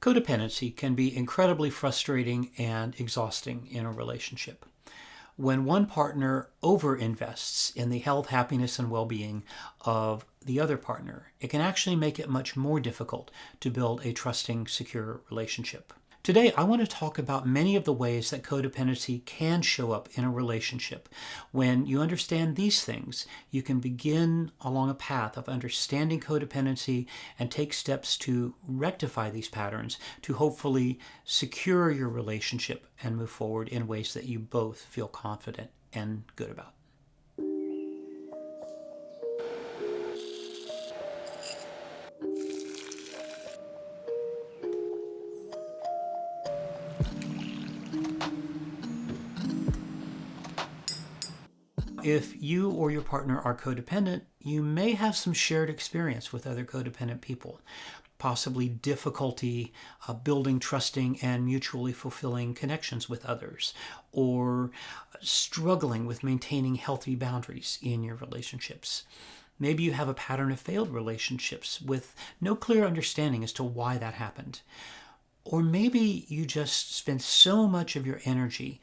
Codependency can be incredibly frustrating and exhausting in a relationship. When one partner overinvests in the health, happiness, and well-being of the other partner, it can actually make it much more difficult to build a trusting, secure relationship. Today, I want to talk about many of the ways that codependency can show up in a relationship. When you understand these things, you can begin along a path of understanding codependency and take steps to rectify these patterns to hopefully secure your relationship and move forward in ways that you both feel confident and good about. If you or your partner are codependent, you may have some shared experience with other codependent people, possibly difficulty building trusting and mutually fulfilling connections with others, or struggling with maintaining healthy boundaries in your relationships. Maybe you have a pattern of failed relationships with no clear understanding as to why that happened. Or maybe you just spend so much of your energy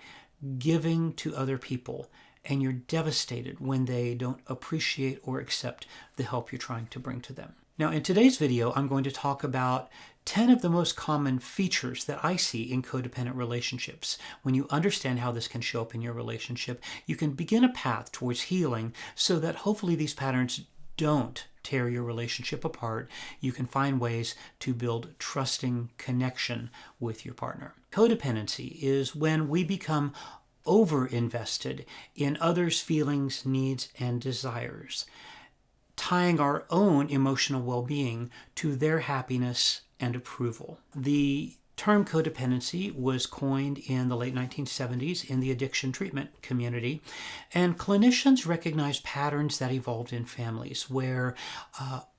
giving to other people and you're devastated when they don't appreciate or accept the help you're trying to bring to them. Now, in today's video, I'm going to talk about 10 of the most common features that I see in codependent relationships. When you understand how this can show up in your relationship, you can begin a path towards healing so that hopefully these patterns don't tear your relationship apart. You can find ways to build trusting connection with your partner. Codependency is when we become over-invested in others' feelings, needs, and desires, tying our own emotional well-being to their happiness and approval. The term codependency was coined in the late 1970s in the addiction treatment community, and clinicians recognized patterns that evolved in families where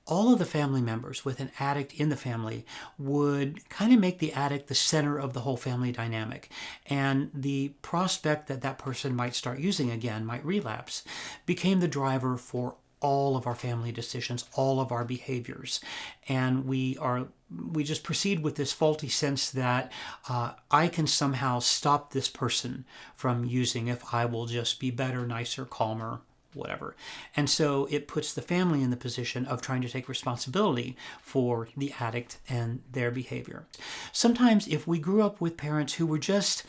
all of the family members with an addict in the family would kind of make the addict the center of the whole family dynamic. And the prospect that that person might start using again, might relapse, became the driver for all of our family decisions, all of our behaviors. And we just proceed with this faulty sense that I can somehow stop this person from using if I will just be better, nicer, calmer, whatever. And so it puts the family in the position of trying to take responsibility for the addict and their behavior. Sometimes if we grew up with parents who were just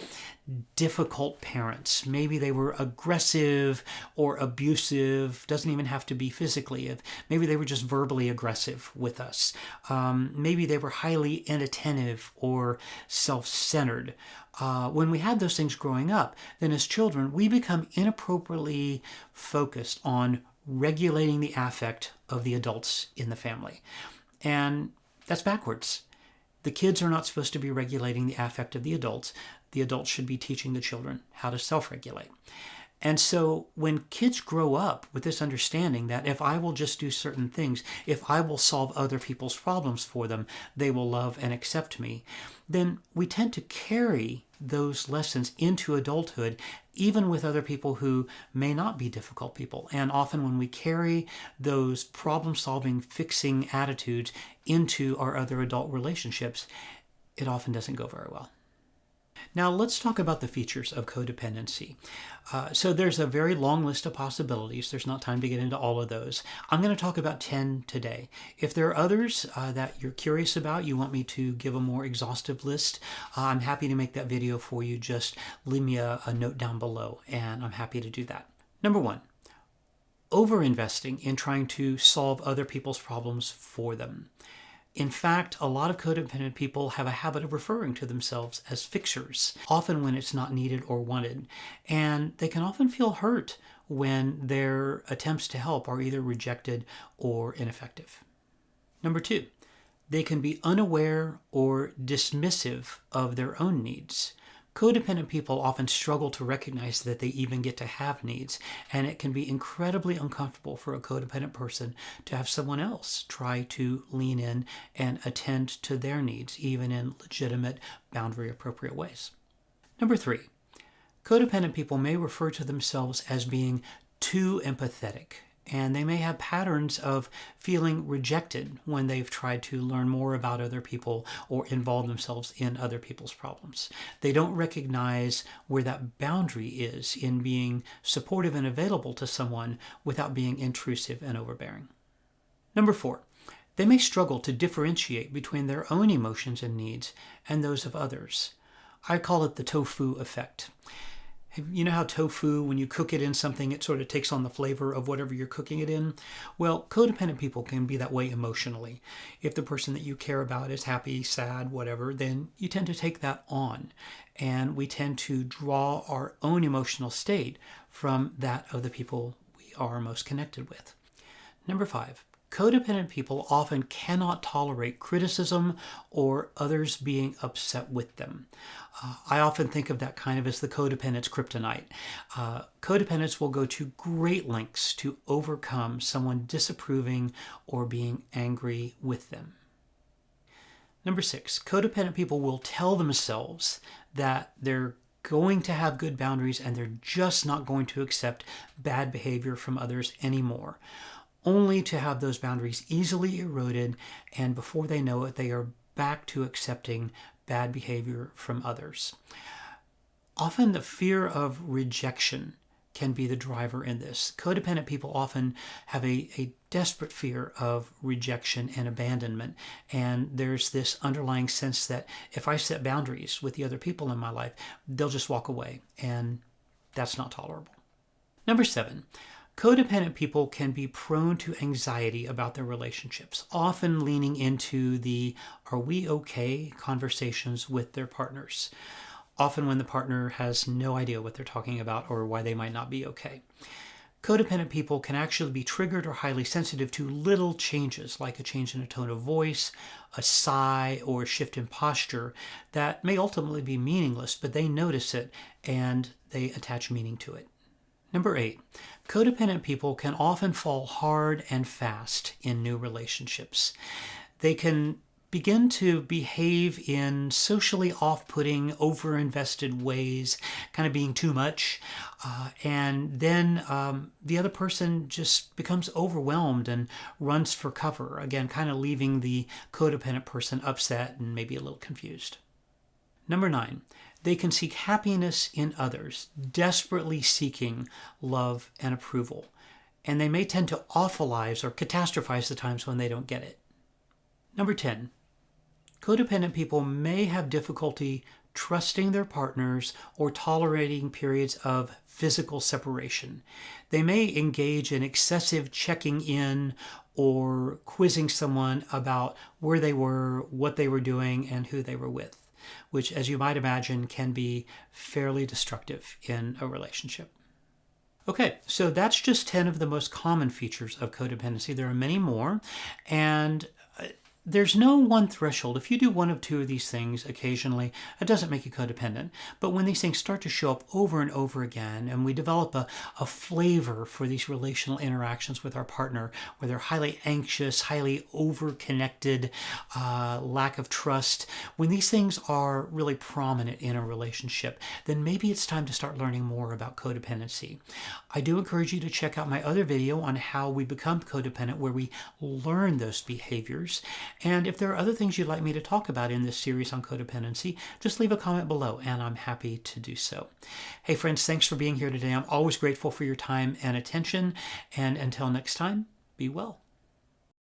difficult parents, maybe they were aggressive or abusive, doesn't even have to be physically, maybe they were just verbally aggressive with us, maybe they were highly inattentive or self-centered. When we had those things growing up, then as children, we become inappropriately focused on regulating the affect of the adults in the family. And that's backwards. The kids are not supposed to be regulating the affect of the adults. The adults should be teaching the children how to self-regulate. And so when kids grow up with this understanding that if I will just do certain things, if I will solve other people's problems for them, they will love and accept me, then we tend to carry those lessons into adulthood, even with other people who may not be difficult people. And often when we carry those problem-solving, fixing attitudes into our other adult relationships, it often doesn't go very well. Now let's talk about the features of codependency. So there's a very long list of possibilities. There's not time to get into all of those. I'm going to talk about 10 today. If there are others that you're curious about, you want me to give a more exhaustive list, I'm happy to make that video for you. Just leave me a note down below and I'm happy to do that. Number one, overinvesting in trying to solve other people's problems for them. In fact, a lot of codependent people have a habit of referring to themselves as fixers, often when it's not needed or wanted. And they can often feel hurt when their attempts to help are either rejected or ineffective. Number two, they can be unaware or dismissive of their own needs. Codependent people often struggle to recognize that they even get to have needs, and it can be incredibly uncomfortable for a codependent person to have someone else try to lean in and attend to their needs, even in legitimate, boundary-appropriate ways. Number three, codependent people may refer to themselves as being too empathetic. and they may have patterns of feeling rejected when they've tried to learn more about other people or involve themselves in other people's problems. They don't recognize where that boundary is in being supportive and available to someone without being intrusive and overbearing. Number 4, they may struggle to differentiate between their own emotions and needs and those of others. I call it the tofu effect. You know how tofu, when you cook it in something, it sort of takes on the flavor of whatever you're cooking it in? Well, codependent people can be that way emotionally. If the person that you care about is happy, sad, whatever, then you tend to take that on. And we tend to draw our own emotional state from that of the people we are most connected with. Number 5, codependent people often cannot tolerate criticism or others being upset with them. I often think of that kind of as the codependent's kryptonite. Codependents will go to great lengths to overcome someone disapproving or being angry with them. Number 6, codependent people will tell themselves that they're going to have good boundaries and they're just not going to accept bad behavior from others anymore, only to have those boundaries easily eroded, and before they know it, they are back to accepting bad behavior from others. Often the fear of rejection can be the driver in this. Codependent people often have a desperate fear of rejection and abandonment, and there's this underlying sense that if I set boundaries with the other people in my life, they'll just walk away, and that's not tolerable. Number 7, codependent people can be prone to anxiety about their relationships, often leaning into the "are we okay" conversations with their partners, often when the partner has no idea what they're talking about or why they might not be okay. Codependent people can actually be triggered or highly sensitive to little changes, like a change in a tone of voice, a sigh, or a shift in posture that may ultimately be meaningless, but they notice it and they attach meaning to it. Number 8, codependent people can often fall hard and fast in new relationships. They can begin to behave in socially off-putting, over-invested ways, kind of being too much, and then the other person just becomes overwhelmed and runs for cover, again, kind of leaving the codependent person upset and maybe a little confused. Number 9, they can seek happiness in others, desperately seeking love and approval. And they may tend to awfulize or catastrophize the times when they don't get it. Number 10, codependent people may have difficulty trusting their partners or tolerating periods of physical separation. They may engage in excessive checking in or quizzing someone about where they were, what they were doing, and who they were with, which, as you might imagine, can be fairly destructive in a relationship. Okay, so that's just 10 of the most common features of codependency. There are many more, and there's no one threshold. If you do one of two of these things occasionally, it doesn't make you codependent. But when these things start to show up over and over again, and we develop a flavor for these relational interactions with our partner, where they're highly anxious, highly over-connected, lack of trust, when these things are really prominent in a relationship, then maybe it's time to start learning more about codependency. I do encourage you to check out my other video on how we become codependent, where we learn those behaviors. And if there are other things you'd like me to talk about in this series on codependency, just leave a comment below and I'm happy to do so. Hey friends, thanks for being here today. I'm always grateful for your time and attention. And until next time, be well.